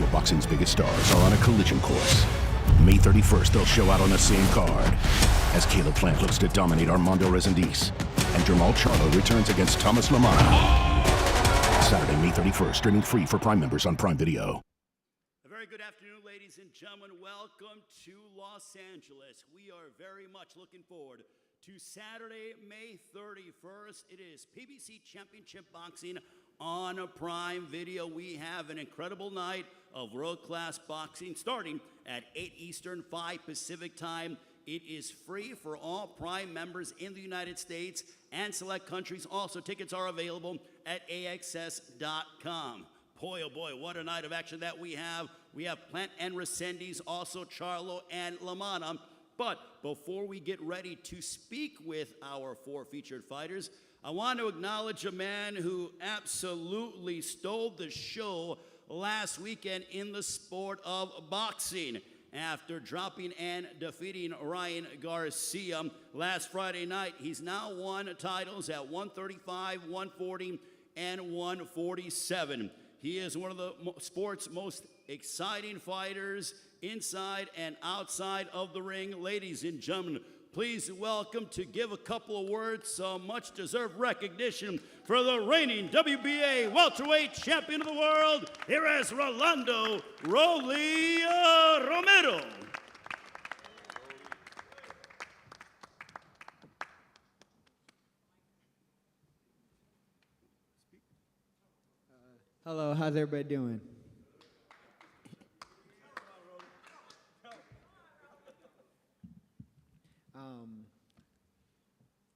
of boxing's biggest stars are on a collision course. May 31st, they'll show out on the same card as Caleb Plant looks to dominate Armando Reséndiz, and Jermall Charlo returns against LaManna. Saturday, May 31st, streaming free for Prime members on Prime Video. A very good afternoon, ladies and gentlemen. Welcome to Los Angeles. We are very much looking forward to Saturday, May 31st. It is PBC Championship Boxing on Prime Video. We have an incredible night of world-class boxing starting at 8 Eastern, 5 Pacific time. It is free for all Prime members in the United States and select countries. Also, tickets are available at AXS.com. Boy, oh boy, what a night of action that we have. We have Plant and Resendiz, also Charlo and LaManna. But before we get ready to speak with our four featured fighters, I want to acknowledge a man who absolutely stole the show last weekend in the sport of boxing. After dropping and defeating Ryan Garcia last Friday night, he's now won titles at 135, 140, and 147. He is one of the sport's most exciting fighters inside and outside of the ring. Ladies and gentlemen, please welcome, to give a couple of words, some much-deserved recognition for the reigning WBA welterweight champion of the world. Here is Rolando "Rolly" Romero. Hello, how's everybody doing?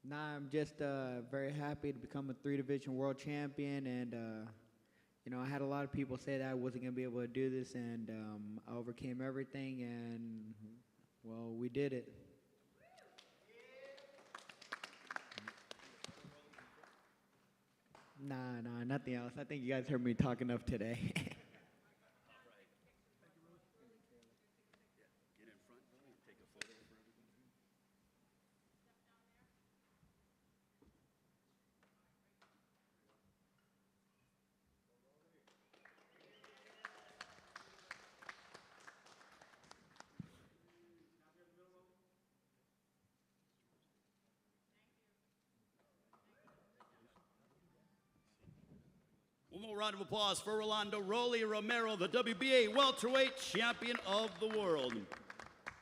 Now I'm just very happy to become a 3-division world champion, and you know, I had a lot of people say that I wasn't gonna be able to do this, and I overcame everything, and well, we did it. Nah, nothing else. I think you guys heard me talk enough today. One more round of applause for Rolando "Rolly" Romero, the WBA welterweight champion of the world.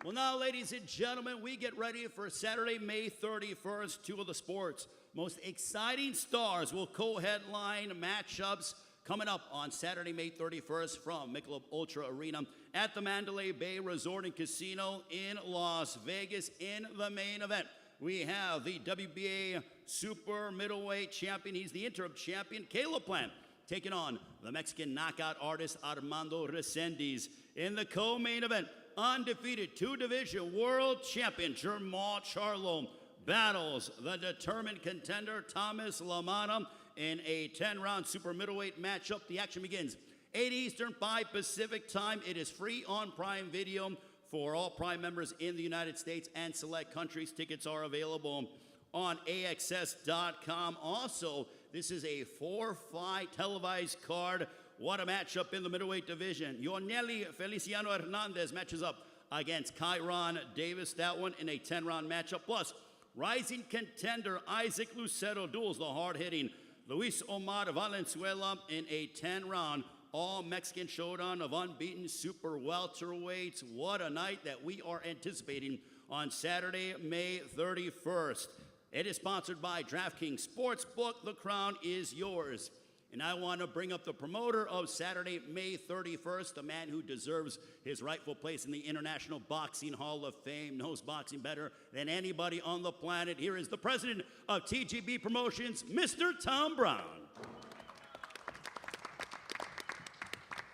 Well, now, ladies and gentlemen, we get ready for Saturday, May 31st. Two of the sport's most exciting stars will co-headline matchups coming up on Saturday, May 31st from Michelob ULTRA Arena at the Mandalay Bay Resort and Casino in Las Vegas. In the main event, we have the WBA super middleweight champion. He's the interim champion, Caleb Plant, taking on the Mexican knockout artist Armando Reséndiz. In the co-main event, undefeated 2-division world champion Jermall Charlo battles the determined contender LaManna in a 10-round super middleweight matchup. The action begins 8 Eastern, 5 Pacific time. It is free on Prime Video for all Prime members in the United States and select countries. Tickets are available on AXS.com. Also, this is a 4-fight televised card. What a matchup in the middleweight division. Yoneli Feliciano Hernandez matches up against Kyron Davis. That one in a 10-round matchup. Plus, rising contender Isaac Lucero duels the hard-hitting Luis Omar Valenzuela in a 10-round all-Mexican showdown of unbeaten super welterweights. What a night that we are anticipating on Saturday, May 31st. It is sponsored by DraftKings Sportsbook. The crown is yours. And I want to bring up the promoter of Saturday, May 31st, the man who deserves his rightful place in the International Boxing Hall of Fame, knows boxing better than anybody on the planet. Here is the president of TGB Promotions, Mr. Tom Brown.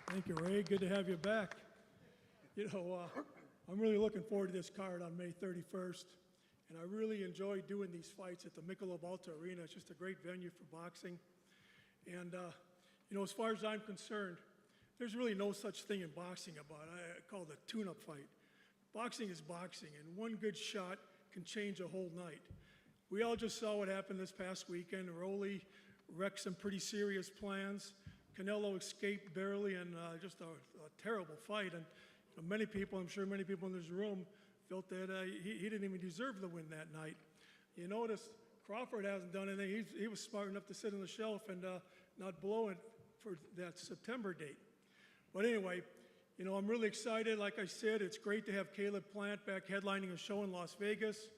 Thank you, Ray. Good to have you back. You know, I'm really looking forward to this card on May 31st. And I really enjoy doing these fights at the Michelob ULTRA Arena. It's just a great venue for boxing. And, you know, as far as I'm concerned, there's really no such thing in boxing about it. I call it a tune-up fight. Boxing is boxing, and one good shot can change a whole night. We all just saw what happened this past weekend. Rolly wrecked some pretty serious plans, Canelo escaped barely, and just a terrible fight. And many people, I'm sure many people in this room, felt that he didn't even deserve the win that night. You notice Crawford hasn't done anything. He was smart enough to sit on the shelf and not blow it for that September date. But anyway, I'm really excited. Like I said, it's great to have Caleb Plant back headlining a show in Las Vegas.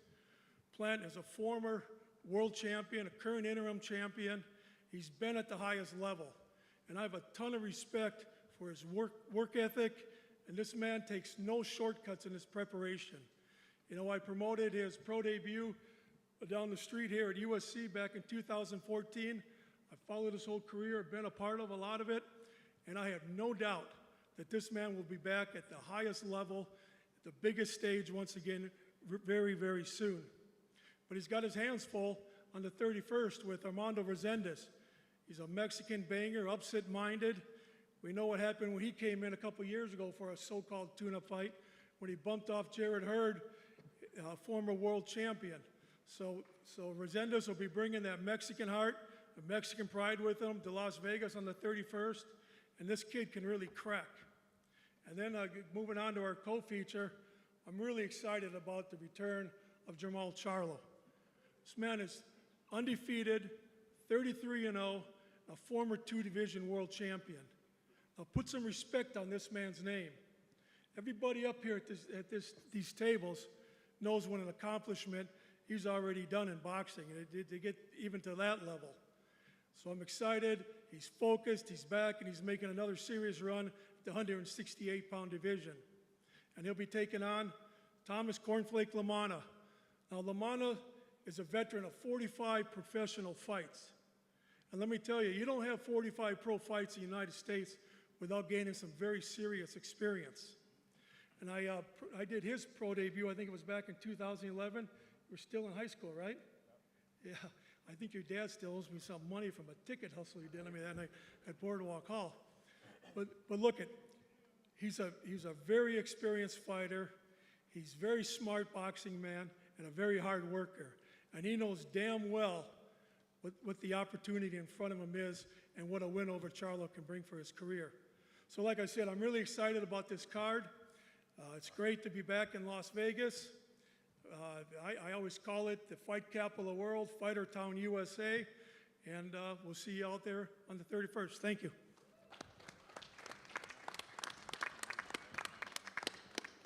Plant is a former world champion, a current interim champion. He's been at the highest level. And I have a ton of respect for his work ethic, and this man takes no shortcuts in his preparation. I promoted his pro debut down the street here at USC back in 2014. I followed his whole career, been a part of a lot of it, and I have no doubt that this man will be back at the highest level, at the biggest stage once again, very, very soon. But he's got his hands full on the 31st with Armando Reséndiz. He's a Mexican banger, upset-minded. We know what happened when he came in a couple years ago for a so-called tune-up fight, when he bumped off Jarrett Hurd, former world champion. So Reséndiz will be bringing that Mexican heart, the Mexican pride with him to Las Vegas on the 31st, and this kid can really crack. And then moving on to our co-feature, I'm really excited about the return of Jermall Charlo. This man is undefeated, 33-0, a former two-division world champion. Now put some respect on this man's name. Everybody up here at these tables knows what an accomplishment he's already done in boxing, and to get even to that level. So I'm excited, he's focused, he's back, and he's making another serious run at the 168-pound division. And he'll be taking on Thomas Cornflake LaManna. Now LaManna is a veteran of 45 professional fights. And let me tell you, you don't have 45 pro fights in the United States without gaining some very serious experience. And I did his pro debut, I think it was back in 2011. You were still in high school, right? Yeah, I think your dad still owes me some money from a ticket hustle you did on me that night at Boardwalk Hall. But look at, he's a very experienced fighter. He's a very smart boxing man and a very hard worker. And he knows damn well what the opportunity in front of him is and what a win over Charlo can bring for his career. So like I said, I'm really excited about this card. It's great to be back in Las Vegas. I always call it the fight capital of the world, Fighter Town, USA. And we'll see you out there on the 31st. Thank you.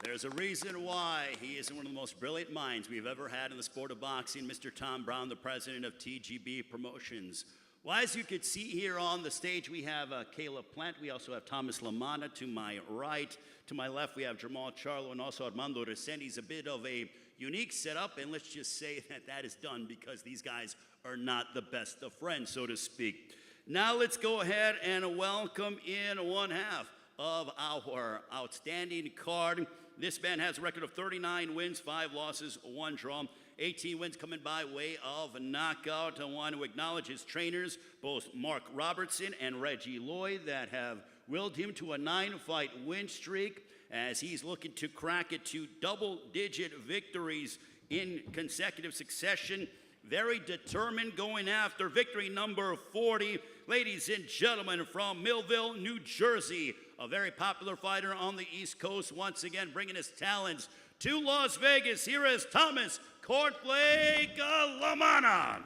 There's a reason why he is one of the most brilliant minds we've ever had in the sport of boxing, Mr. Tom Brown, the president of TGB Promotions. Well, as you can see here on the stage, we have Caleb Plant. We also have Thomas LaManna to my right. To my left, we have Jermall Charlo and also Armando Reséndiz. A bit of a unique setup, and let's just say that is done because these guys are not the best of friends, so to speak. Now let's go ahead and welcome in one half of our outstanding card. This man has a record of 39 wins, 5 losses, 1 draw. 18 wins coming by way of knockout. I want to acknowledge his trainers, both Mark Robertson and Reggie Lloyd, that have willed him to a 9-fight win streak as he's looking to crack it to double-digit victories in consecutive succession. Very determined, going after victory number 40. Ladies and gentlemen, from Millville, New Jersey, a very popular fighter on the East Coast, once again bringing his talents to Las Vegas. Here is Thomas Cornflake LaManna.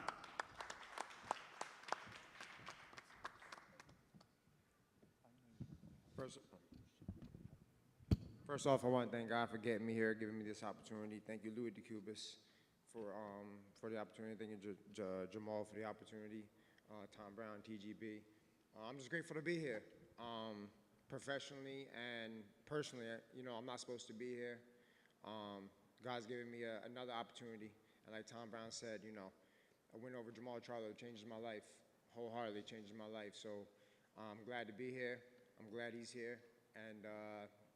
First off, I want to thank God for getting me here, giving me this opportunity. Thank you, Louis DeCubas, for the opportunity. Thank you, Jermall, for the opportunity. Tom Brown, TGB. I'm just grateful to be here. Professionally and personally, I'm not supposed to be here. God's given me another opportunity. And like Tom Brown said, a win over Jermall Charlo changes my life, wholeheartedly changes my life. So I'm glad to be here. I'm glad he's here. And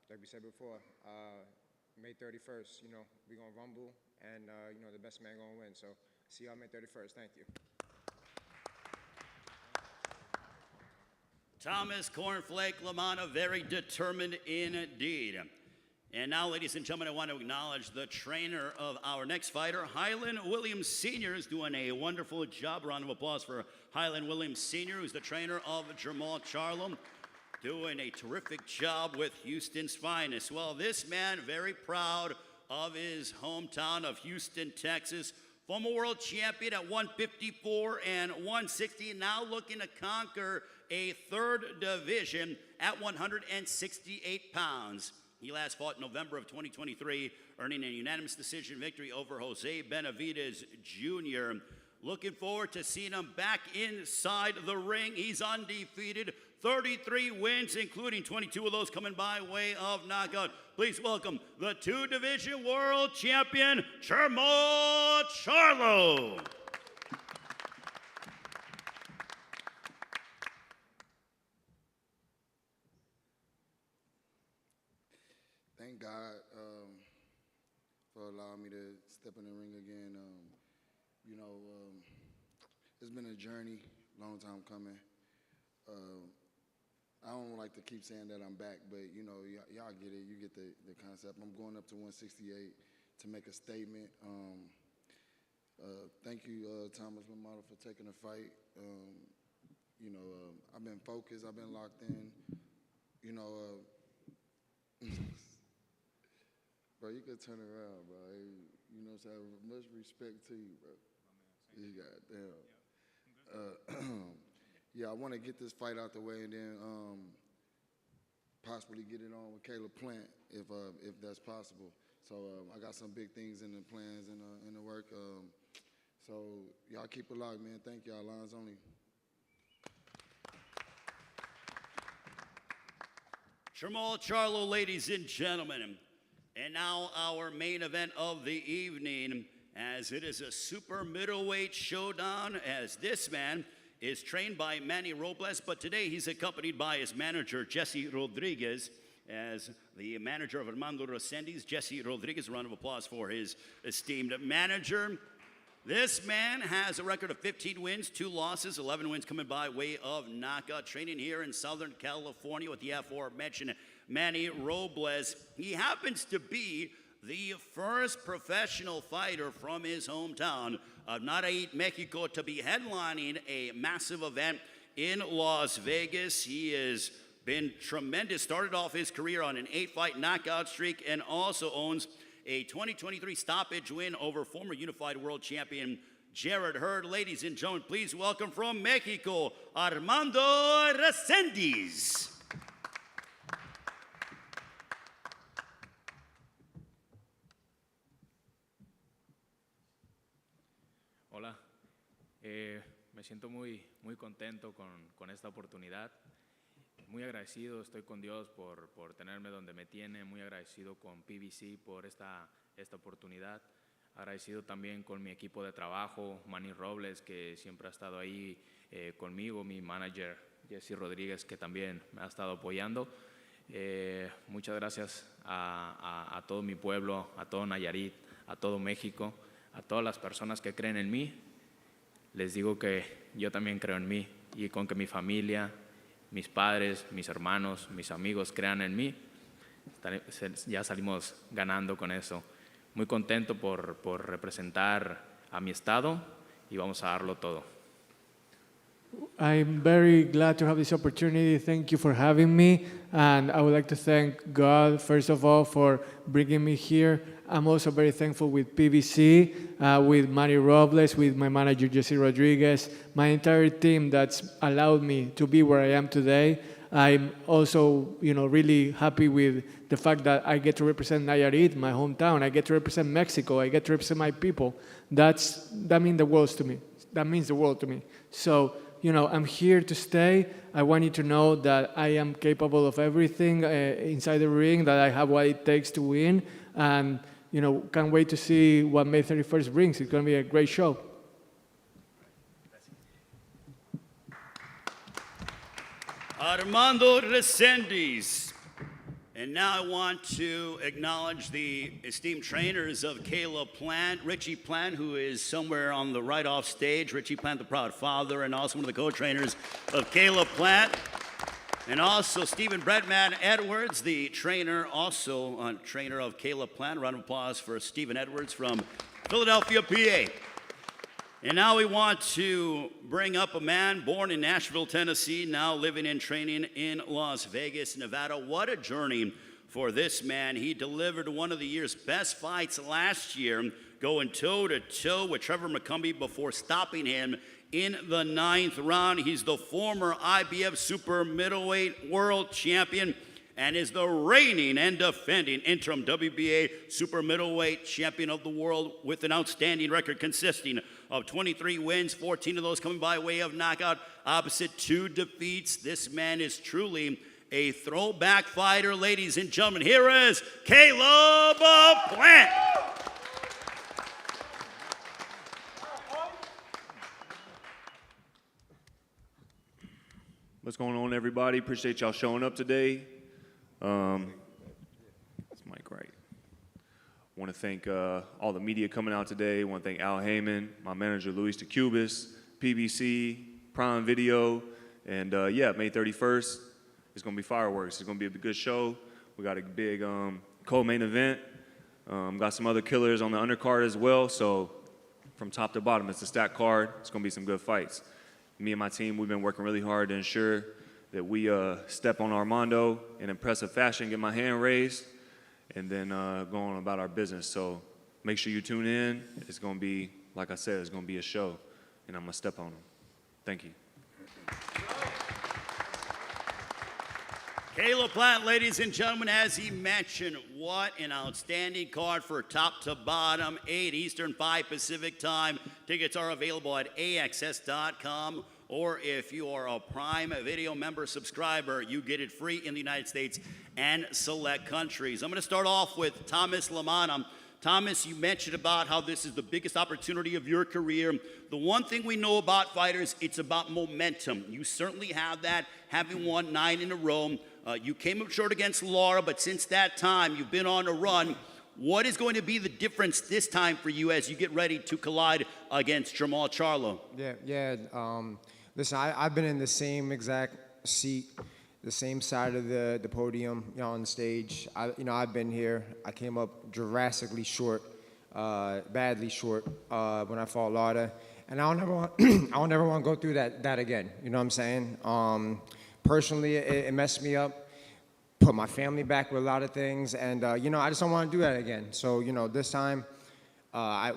like we said before, May 31st, we're going to rumble, and, the best man going to win. So see y'all May 31st. Thank you. Thomas Cornflake LaManna, very determined indeed. And now, ladies and gentlemen, I want to acknowledge the trainer of our next fighter, Highland Williams Sr. is doing a wonderful job. Round of applause for Highland Williams Sr., who's the trainer of Jermall Charlo, doing a terrific job with Houston's finest. Well, this man, very proud of his hometown of Houston, Texas. Former world champion at 154 and 160, now looking to conquer a third division at 168 pounds. He last fought in November of 2023, earning a unanimous decision victory over Jose Benavidez Jr. Looking forward to seeing him back inside the ring. He's undefeated, 33 wins, including 22 of those coming by way of knockout. Please welcome the two-division world champion, Jermall Charlo. Thank God for allowing me to step in the ring again. It's been a journey, long time coming. I don't like to keep saying that I'm back, but y'all get it. You get the concept. I'm going up to 168 to make a statement. Thank you, Thomas LaManna, for taking the fight. I've been focused. I've been locked in. Bro, you could turn around, bro. So much respect to you, bro. You goddamn. Yeah, I want to get this fight out the way and then possibly get it on with Caleb Plant if that's possible. So I got some big things in the plans and in the work. So y'all keep it locked, man. Thank y'all. Lines only. Jermall Charlo, ladies and gentlemen. And now our main event of the evening, as it is a super middleweight showdown, as this man is trained by Manny Robles, but today he's accompanied by his manager, Jesse Rodriguez, as the manager of Armando Reséndiz. Jesse Rodriguez, a round of applause for his esteemed manager. This man has a record of 15 wins, 2 losses, 11 wins coming by way of knockout, training here in Southern California with the aforementioned Manny Robles. He happens to be the first professional fighter from his hometown of Mandalay, Mexico, to be headlining a massive event in Las Vegas. He has been tremendous. Started off his career on an 8-fight knockout streak and also owns a 2023 stoppage win over former unified world champion Jared Hurd. Ladies and gentlemen, please welcome from Mexico, Armando Reséndiz. Hola, me siento muy contento con esta oportunidad. Muy agradecido estoy con Dios por tenerme donde me tiene, muy agradecido con PBC por esta oportunidad. Agradecido también con mi equipo de trabajo, Manny Robles, que siempre ha estado ahí conmigo, mi manager Jesse Rodríguez, que también me ha estado apoyando. Muchas gracias a todo mi pueblo, a todo Nayarit, a todo México, a todas las personas que creen en mí. Les digo que yo también creo en mí y con que mi familia, mis padres, mis hermanos, mis amigos crean en mí, ya salimos ganando con eso. Muy contento por representar a mi estado y vamos a darlo todo. I'm very glad to have this opportunity. Thank you for having me. And I would like to thank God, first of all, for bringing me here. I'm also very thankful with PBC, with Manny Robles, with my manager, Jesse Rodriguez, my entire team that's allowed me to be where I am today. I'm also, really happy with the fact that I get to represent Nayarit, my hometown. I get to represent Mexico. I get to represent my people. That means the world to me. That means the world to me. So, I'm here to stay. I want you to know that I am capable of everything inside the ring, that I have what it takes to win. And, can't wait to see what May 31st brings. It's going to be a great show. Armando Reséndiz. And now I want to acknowledge the esteemed trainers of Caleb Plant, Richie Plant, who is somewhere on the right off stage. Richie Plant, the proud father, and also one of the co-trainers of Caleb Plant. And also Stephen Breadman Edwards, the trainer, also trainer of Caleb Plant. Round of applause for Stephen Edwards from Philadelphia, PA. And now we want to bring up a man born in Nashville, Tennessee, now living and training in Las Vegas, Nevada. What a journey for this man. He delivered one of the year's best fights last year, going toe-to-toe with Trevor McCumbee before stopping him in the 9th round. He's the former IBF Super Middleweight World Champion and is the reigning and defending interim WBA Super Middleweight Champion of the World with an outstanding record consisting of 23 wins, 14 of those coming by way of knockout, opposite 2 defeats. This man is truly a throwback fighter. Ladies and gentlemen, here is Caleb Plant. What's going on, everybody? Appreciate y'all showing up today. That's Mike, right? Want to thank all the media coming out today. Want to thank Al Heyman, my manager Luis DeCubis, PBC, Prime Video, and yeah, May 31st, it's going to be fireworks. It's going to be a good show. We got a big co-main event. Got some other killers on the undercard as well. So from top to bottom, it's a stacked card. It's going to be some good fights. Me and my team, we've been working really hard to ensure that we step on Armando in impressive fashion, get my hand raised, and then go on about our business. So make sure you tune in. It's going to be, like I said, it's going to be a show, and I'm going to step on them. Thank you. Caleb Plant, ladies and gentlemen, as he mentioned, what an outstanding card for top to bottom, 8 Eastern, 5 Pacific time. Tickets are available at AXS.com, or if you are a Prime Video member subscriber, you get it free in the United States and select countries. I'm going to start off with Thomas LaManna. Thomas, you mentioned about how this is the biggest opportunity of your career. The one thing we know about fighters, it's about momentum. You certainly have that, having won 9 in a row. You came up short against Lara, but since that time, you've been on a run. What is going to be the difference this time for you as you get ready to collide against Jermall Charlo? Listen, I've been in the same exact seat, the same side of the podium, on the stage. I've been here. I came up drastically short, badly short when I fought Lara, and I don't never want to go through that again. You know what I'm saying? Personally, it messed me up, put my family back with a lot of things, and I just don't want to do that again. So this time,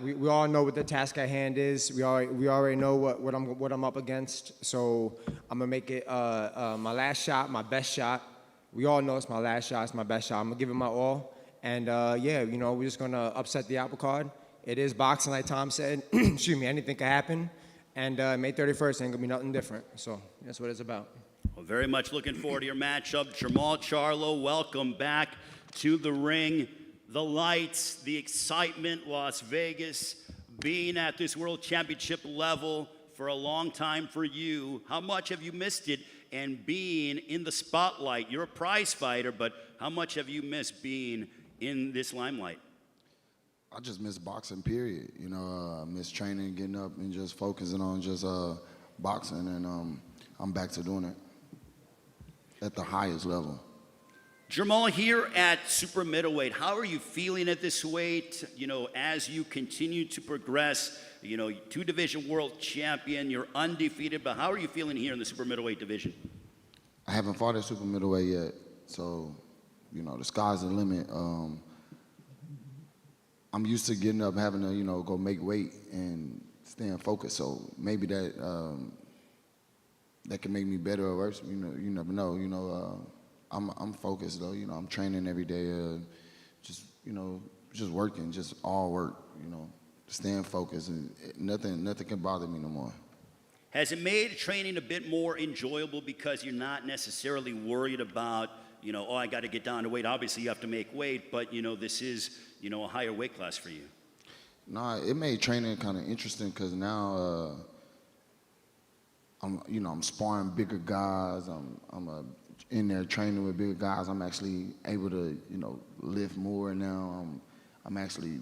we all know what the task at hand is. We already know what I'm up against. So I'm gonna make it my last shot, my best shot. We all know it's my last shot, it's my best shot. I'm gonna give it my all, and we're just gonna upset the apple cart. It is boxing, like Tom said. Excuse me, anything can happen, and May 31st ain't gonna be nothing different. So that's what it's about. Well, very much looking forward to your matchup. Jermall Charlo, welcome back to the ring. The lights, the excitement, Las Vegas, being at this World Championship level for a long time for you. How much have you missed it and being in the spotlight? You're a prize fighter, but how much have you missed being in this limelight? I just miss boxing, period. I miss training, getting up, and just focusing on just boxing, and I'm back to doing it at the highest level. Jermall, here at super middleweight, how are you feeling at this weight? As you continue to progress, 2-division world champion, you're undefeated, but how are you feeling here in the super middleweight division? I haven't fought at super middleweight yet, so the sky's the limit. I'm used to getting up, having to go make weight and staying focused. So maybe that that can make me better or worse. You never know. I'm focused though. I'm training every day. Just working, just all work. Staying focused, and nothing can bother me no more. Has it made training a bit more enjoyable because you're not necessarily worried about, I got to get down to weight? Obviously, you have to make weight, but this is, a higher weight class for you. Nah, it made training kind of interesting because now I'm sparring bigger guys. I'm in there training with bigger guys. I'm actually able to, lift more now. I'm actually,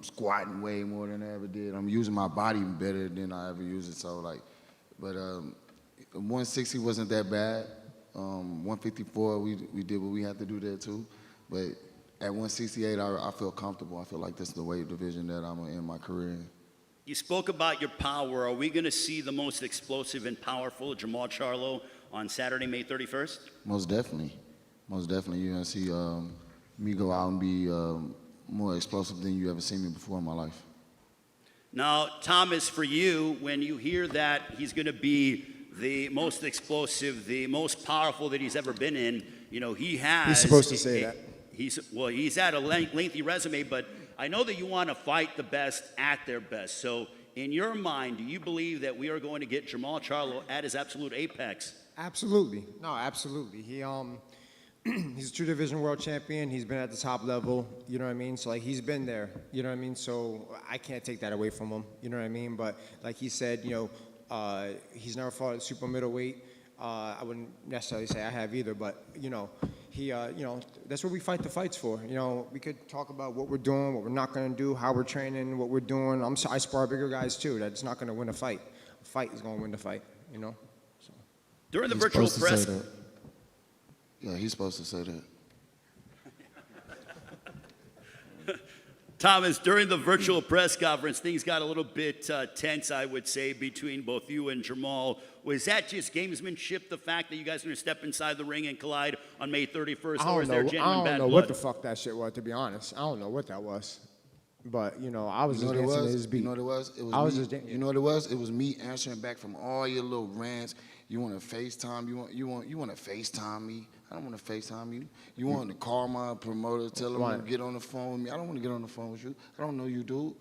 squatting way more than I ever did. I'm using my body better than I ever used it. So but 160 wasn't that bad. 154, we did what we had to do there too. But at 168, I feel comfortable. I feel like this is the weight division that I'm gonna end my career in. You spoke about your power. Are we going to see the most explosive and powerful Jermall Charlo on Saturday, May 31st? Most definitely. Most definitely. You're gonna see me go out and be more explosive than you ever seen me before in my life. Now, Thomas, for you, when you hear that he's going to be the most explosive, the most powerful that he's ever been in, you know, he has... He's supposed to say that. He's had a lengthy resume, but I know that you want to fight the best at their best. So, in your mind, do you believe that we are going to get Jermall Charlo at his absolute apex? Absolutely. No, absolutely. He's a two-division world champion. He's been at the top level, you know what I mean? So, like, he's been there, you know what I mean? So, I can't take that away from him, you know what I mean? But, like he said, you know, he's never fought at super middleweight. I wouldn't necessarily say I have either, but, you know, you know, that's what we fight the fights for. You know, we could talk about what we're doing, what we're not going to do, how we're training, what we're doing. I spar bigger guys, too. That's not going to win a fight. A fight is going to win the fight, you know? So. During the virtual press... Yeah, he's supposed to say that. Thomas, during the virtual press conference, things got a little bit tense, I would say, between both you and Jermall. Was that just gamesmanship, the fact that you guys are going to step inside the ring and collide on May 31st, or is there genuine bad blood? I don't know what the fuck that shit was, to be honest. I don't know what that was. But, you know, I was just dancing to his beat. You know what it was? You know what it was? It was me answering back from all your little rants. You want to FaceTime? You want to FaceTime me? I don't want to FaceTime you. You want to call my promoter, tell him to get on the phone with me. I don't want to get on the phone with you. I don't know you, dude.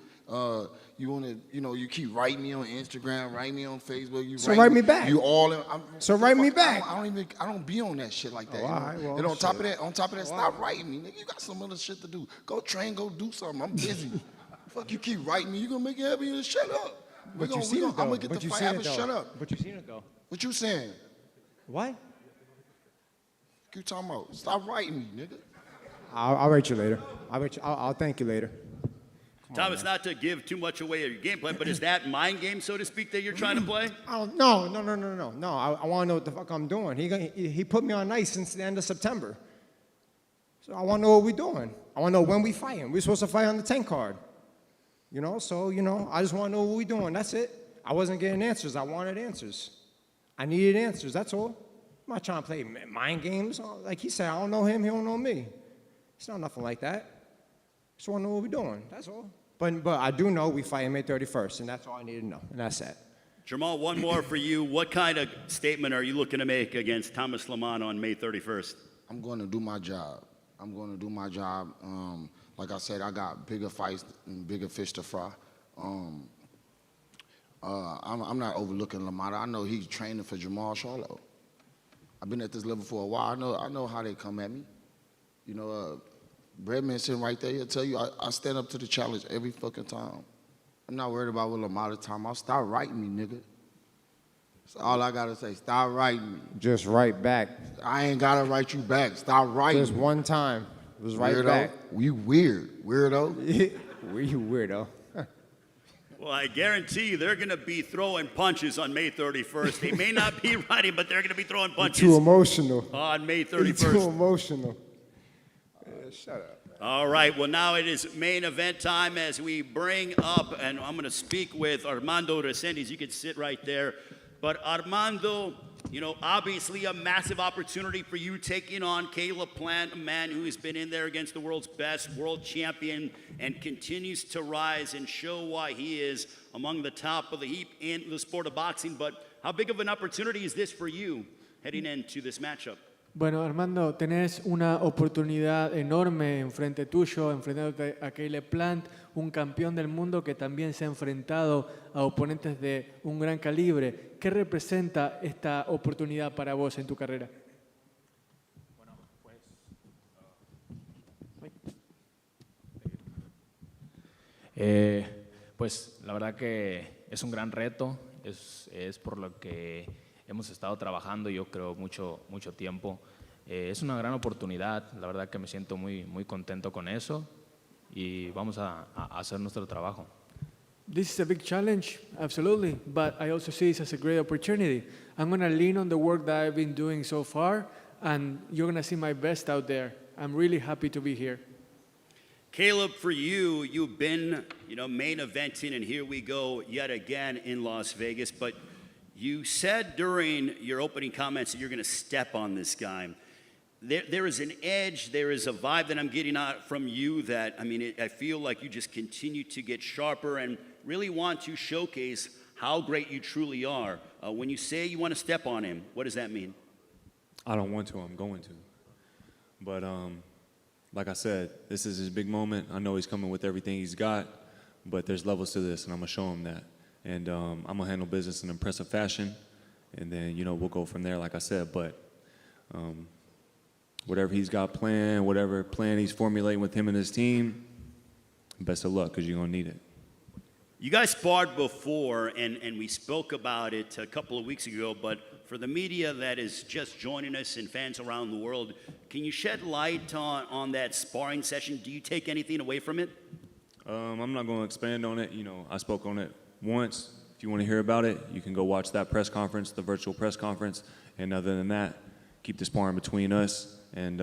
You want to, you know, you keep writing me on Instagram, write me on Facebook. So write me back. You all. So write me back. I don't be on that shit like that. All right, well, and on top of that, stop writing me, nigga. You got some other shit to do. Go train, go do something. I'm busy. Fuck, you keep writing me. You gonna make it happen? You shut up. But you seen it though. I'm gonna get the fight happen. Shut up. But you seen it though. What you saying? What? You talking about? Stop writing me, nigga. I'll write you later. I'll thank you later. Thomas, not to give too much away of your game plan, but is that mind game, so to speak, that you're trying to play? No. I want to know what the fuck I'm doing. He put me on ice since the end of September. So I want to know what we're doing. I want to know when we fighting. We're supposed to fight on the 10 card. You know, so, you know, I just want to know what we're doing. That's it. I wasn't getting answers. I wanted answers. I needed answers. That's all. I'm not trying to play mind games. Like he said, I don't know him. He don't know me. It's not nothing like that. Just want to know what we're doing. That's all. But I do know we fight May 31st, and that's all I need to know. And that's it. Jermall, one more for you. What kind of statement are you looking to make against Thomas LaManna on May 31st? I'm going to do my job. Like I said, I got bigger fights and bigger fish to fry. I'm not overlooking LaManna. I know he's training for Jermall Charlo. I've been at this level for a while. I know how they come at me. You know, Breadman sitting right there, he'll tell you I stand up to the challenge every fucking time. I'm not worried about what LaManna time. I'll stop writing me, nigga. That's all I gotta say. Stop writing me. Just write back. I ain't gotta write you back. Stop writing. Just one time. Just write back. You weird, weirdo. You weirdo. Well, I guarantee you they're going to be throwing punches on May 31st. They may not be writing, but they're going to be throwing punches. You're too emotional. On May 31st. You're too emotional. Shut up. All right. Well, now it is main event time as we bring up, and I'm going to speak with Armando Reséndiz. You can sit right there. But Armando, you know, obviously a massive opportunity for you taking on Caleb Plant, a man who has been in there against the world's best, world champion, and continues to rise and show why he is among the top of the heap in the sport of boxing. But how big of an opportunity is this for you heading into this matchup? Bueno, Armando, tenés una oportunidad enorme enfrente tuyo, enfrentándote a Caleb Plant, un campeón del mundo que también se ha enfrentado a oponentes de un gran calibre. ¿Qué representa esta oportunidad para vos en tu carrera? Bueno, pues la verdad que es un gran reto, es por lo que hemos estado trabajando, yo creo, mucho tiempo. Es una gran oportunidad, la verdad que me siento muy contento con eso y vamos a hacer nuestro trabajo. This is a big challenge, absolutely, but I also see this as a great opportunity. I'm going to lean on the work that I've been doing so far, and you're going to see my best out there. I'm really happy to be here. Caleb, for you, you've been, main eventing, and here we go yet again in Las Vegas. But you said during your opening comments that you're going to step on this guy. There is an edge, there is a vibe that I'm getting out from you that, I feel like you just continue to get sharper and really want to showcase how great you truly are. When you say you want to step on him, what does that mean? I don't want to, I'm going to. But like I said, this is his big moment. I know he's coming with everything he's got, but there's levels to this, and I'm going to show him that. And I'm going to handle business in impressive fashion, and then, we'll go from there, like I said. But whatever he's got planned, whatever plan he's formulating with him and his team, best of luck, because you're going to need it. You guys sparred before, and we spoke about it a couple of weeks ago, but for the media that is just joining us and fans around the world, can you shed light on that sparring session? Do you take anything away from it? I'm not going to expand on it. I spoke on it once. If you want to hear about it, you can go watch that press conference, the virtual press conference. And other than that, keep the sparring between us. And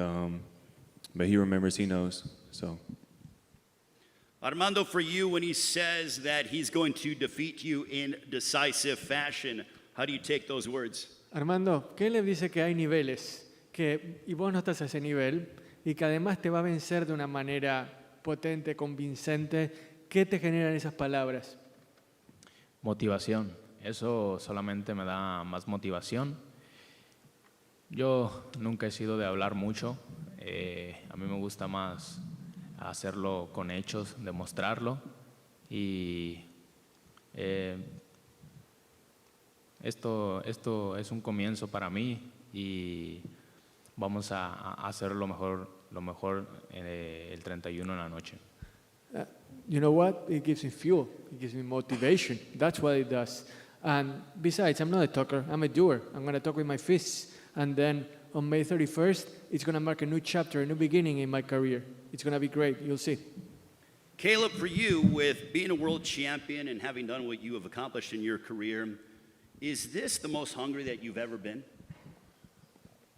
but he remembers, he knows. So. Armando, for you, when he says that he's going to defeat you in decisive fashion, how do you take those words? Armando, Caleb dice que hay niveles, y vos no estás a ese nivel, y que además te va a vencer de una manera potente, convincente. ¿Qué te generan esas palabras? Motivación. Eso solamente me da más motivación. Yo nunca he sido de hablar mucho. A mí me gusta más hacerlo con hechos, demostrarlo. Y esto es un comienzo para mí y vamos a hacer lo mejor el 31 en la noche. You know what? It gives me fuel. It gives me motivation. That's what it does. And besides, I'm not a talker. I'm a doer. I'm going to talk with my fists. And then on May 31st, it's going to mark a new chapter, a new beginning in my career. It's going to be great. You'll see. Caleb, for you, with being a world champion and having done what you have accomplished in your career, is this the most hungry that you've ever been?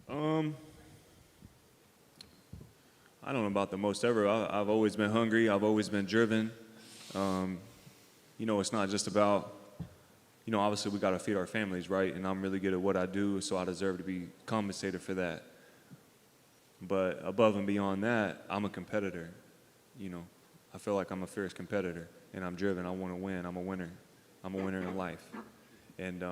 I don't know about the most ever. I've always been hungry. I've always been driven. It's not just about, obviously we got to feed our families, right? And I'm really good at what I do, so I deserve to be compensated for that. But above and beyond that, I'm a competitor. I feel like I'm a fierce competitor, and I'm driven. I want to win. I'm a winner. I'm a winner in life. And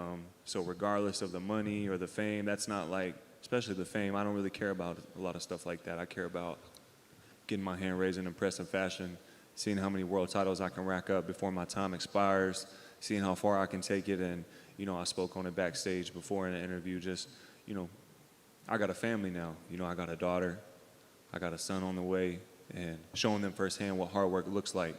so regardless of the money or the fame, that's not like, especially the fame, I don't really care about a lot of stuff like that. I care about getting my hand raised in impressive fashion, seeing how many world titles I can rack up before my time expires, seeing how far I can take it. And, I spoke on it backstage before in an interview, just, I got a family now. I got a daughter, I got a son on the way, and showing them firsthand what hard work looks like.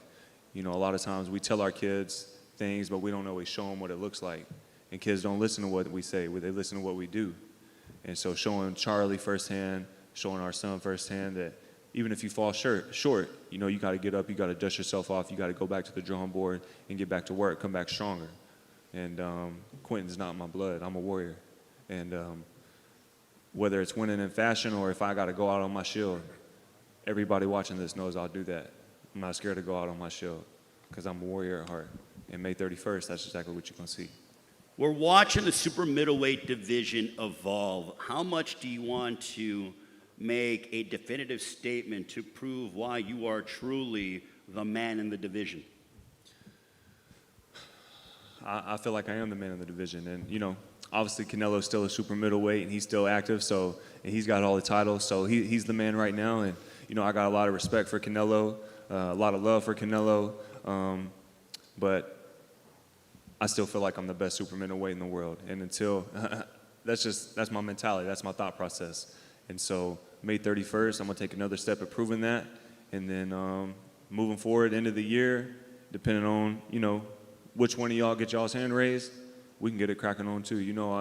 A lot of times we tell our kids things, but we don't always show them what it looks like. And kids don't listen to what we say, they listen to what we do. And so showing Charlie firsthand, showing our son firsthand that even if you fall short, you got to get up, you got to dust yourself off, you got to go back to the drawing board and get back to work, come back stronger. And Quentin's not my blood, I'm a warrior. And whether it's winning in fashion or if I got to go out on my shield, everybody watching this knows I'll do that. I'm not scared to go out on my shield because I'm a warrior at heart. And May 31st, that's exactly what you're going to see. We're watching the super middleweight division evolve. How much do you want to make a definitive statement to prove why you are truly the man in the division? I feel like I am the man in the division. And, obviously Canelo's still a super middleweight and he's still active, and he's got all the titles. So he's the man right now. And, I got a lot of respect for Canelo, a lot of love for Canelo. But I still feel like I'm the best super middleweight in the world. And until, that's my mentality, that's my thought process. And so May 31st, I'm gonna take another step at proving that. And then moving forward, end of the year, depending on, which one of y'all get y'all's hand raised, we can get it cracking on too.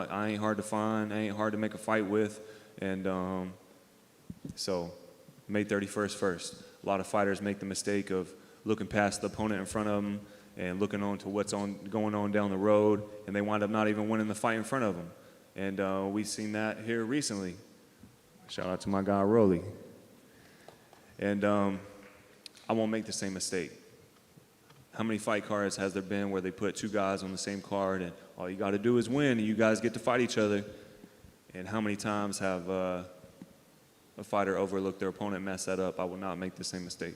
I ain't hard to find, I ain't hard to make a fight with. And so May 31st first. A lot of fighters make the mistake of looking past the opponent in front of them and looking on to what's going on down the road, and they wind up not even winning the fight in front of them. And we've seen that here recently. Shout out to my guy, Rolly. And I won't make the same mistake. How many fight cards has there been where they put two guys on the same card and all you got to do is win and you guys get to fight each other? And how many times have a fighter overlooked their opponent, messed that up? I will not make the same mistake.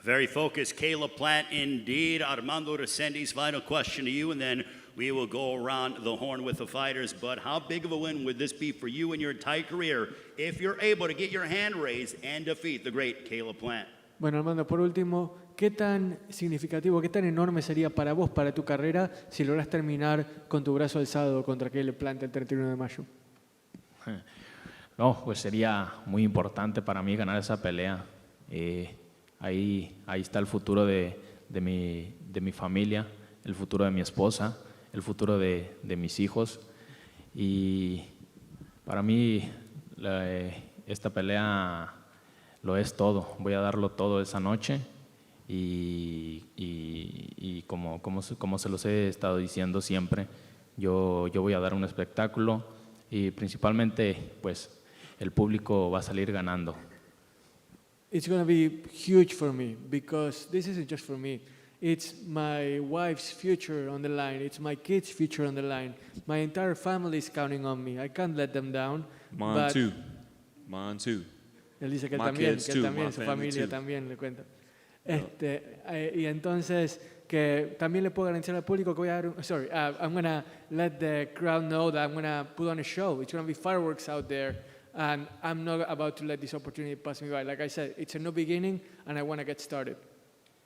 Very focused, Caleb Plant indeed. Armando Reséndiz, final question to you, and then we will go around the horn with the fighters. But how big of a win would this be for you in your entire career if you're able to get your hand raised and defeat the great Caleb Plant? Bueno, Armando, por último, ¿qué tan significativo, qué tan enorme sería para vos, para tu carrera, si lográs terminar con tu brazo alzado contra Caleb Plant el 31 de mayo? No, pues sería muy importante para mí ganar esa pelea. Ahí está el futuro de mi familia, el futuro de mi esposa, el futuro de mis hijos. Y para mí esta pelea lo es todo. Voy a darlo todo esa noche y como se los he estado diciendo siempre, yo voy a dar un espectáculo y principalmente pues el público va a salir ganando. It's going to be huge for me because this isn't just for me. It's my wife's future on the line. It's my kids' future on the line. My entire family is counting on me. I can't let them down. Mine too. Mine too. Él dice que él My también, kids que too, él también, my su family familia too. también, le cuenta. Y entonces, que también le puedo garantizar al público que voy a dar I'm going to let the crowd know that I'm going to put on a show. It's going to be fireworks out there. And I'm not about to let this opportunity pass me by. Like I said, it's a new beginning, and I want to get started.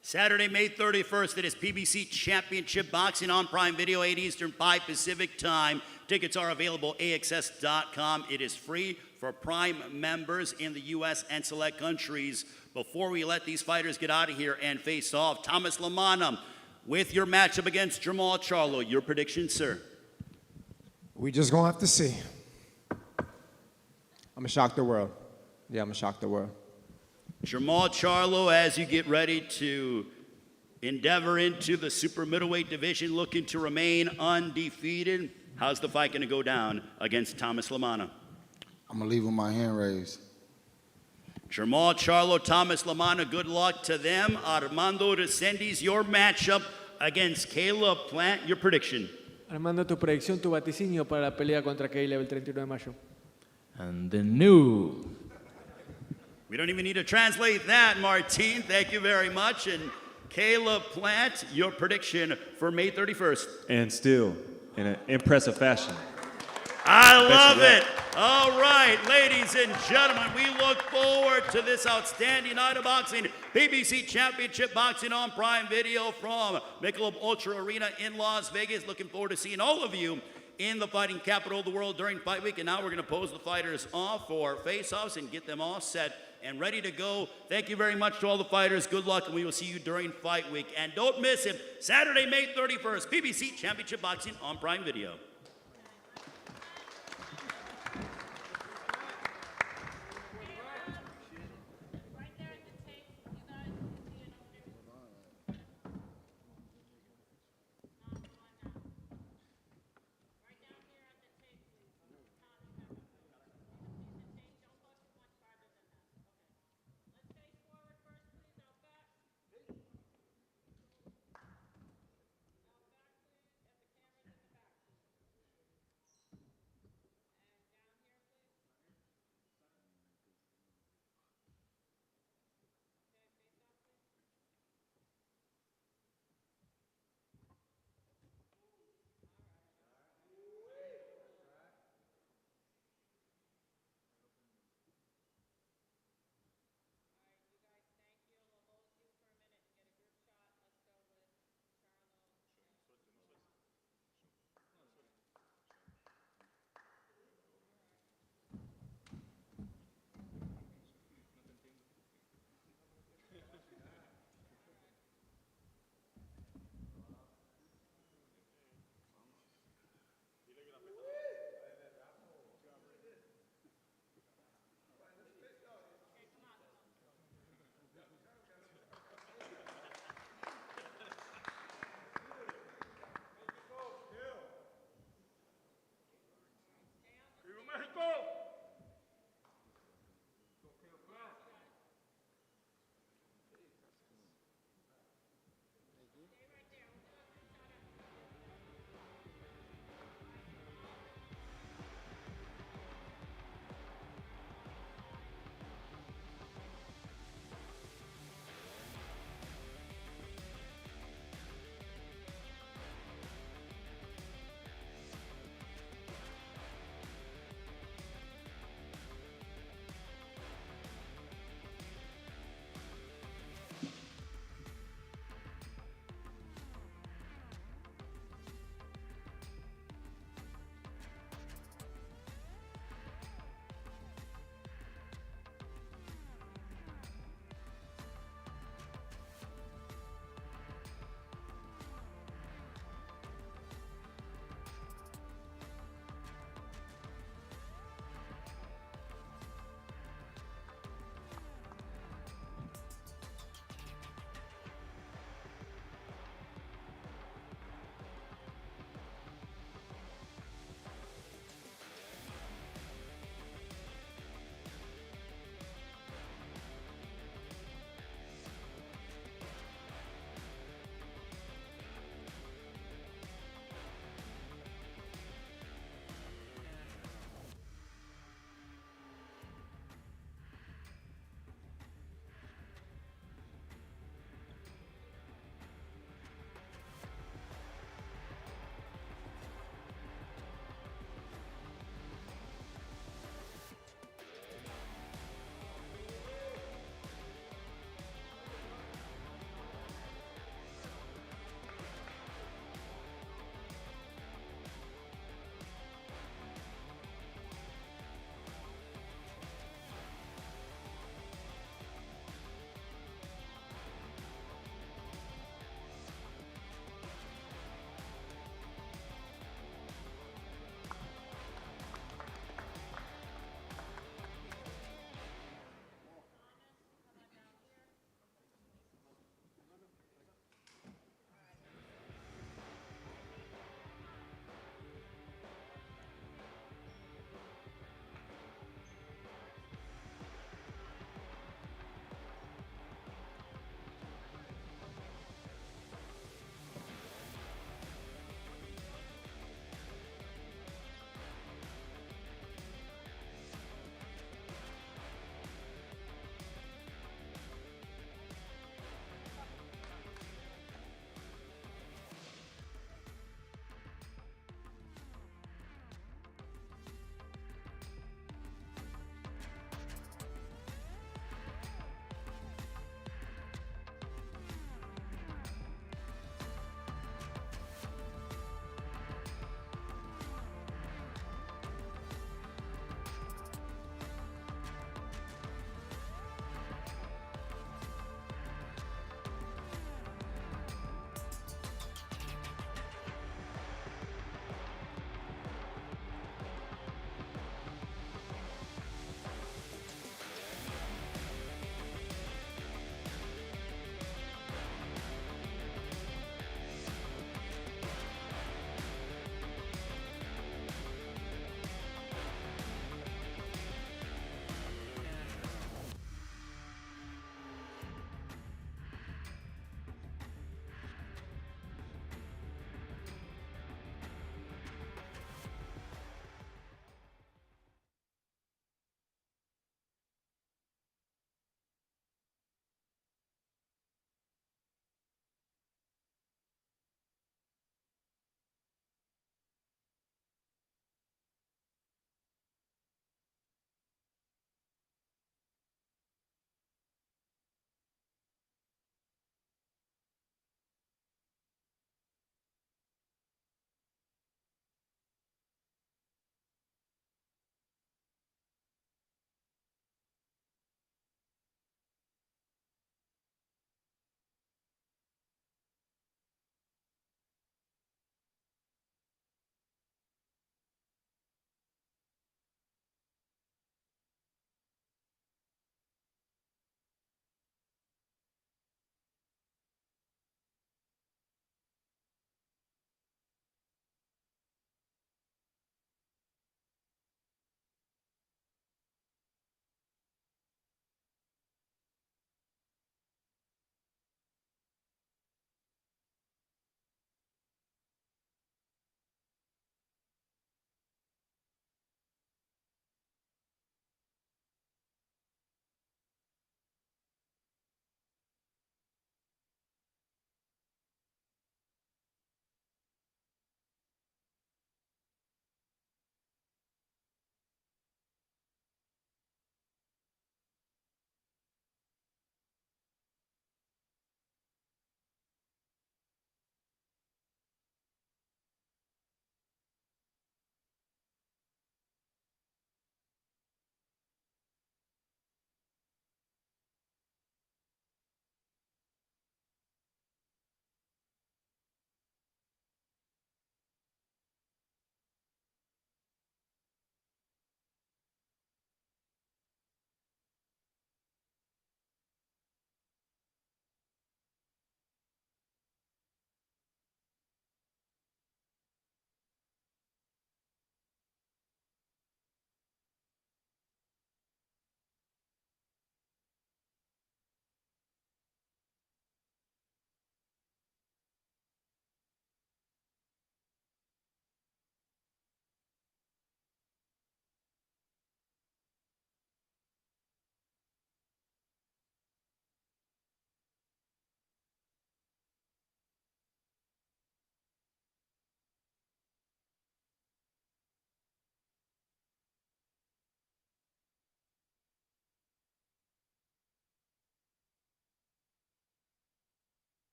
Saturday, May 31st, it is PBC Championship Boxing on Prime Video, 8 Eastern, 5 Pacific time. Tickets are available AXS.com. It is free for Prime members in the U.S. and select countries. Before we let these fighters get out of here and face off, Thomas LaManna, with your matchup against Jermall Charlo, your prediction, sir? We just gonna have to see. I'm gonna shock the world. Yeah, I'm gonna shock the world. Jermall Charlo, as you get ready to endeavor into the super middleweight division, looking to remain undefeated. How's the fight going to go down against Thomas LaManna? I'm going to leave with my hand raised. Jermall Charlo, Thomas LaManna, good luck to them. Armando Reséndiz, your matchup against Caleb Plant, your prediction. Armando, tu predicción, tu vaticinio para la pelea contra Caleb el 31 de mayo. And the new. We don't even need to translate that, Martin. Thank you very much. And Caleb Plant, your prediction for May 31st. And still, in an impressive fashion. I love it. All right, ladies and gentlemen, we look forward to this outstanding night of boxing. PBC Championship Boxing on Prime Video from Michelob ULTRA Arena in Las Vegas. Looking forward to seeing all of you in the fighting capital of the world during fight week. And now we're going to pose the fighters off for face-offs and get them all set and ready to go. Thank you very much to all the fighters. Good luck, and we will see you during fight week. And don't miss it, Saturday, May 31st, PBC Championship Boxing on Prime Video.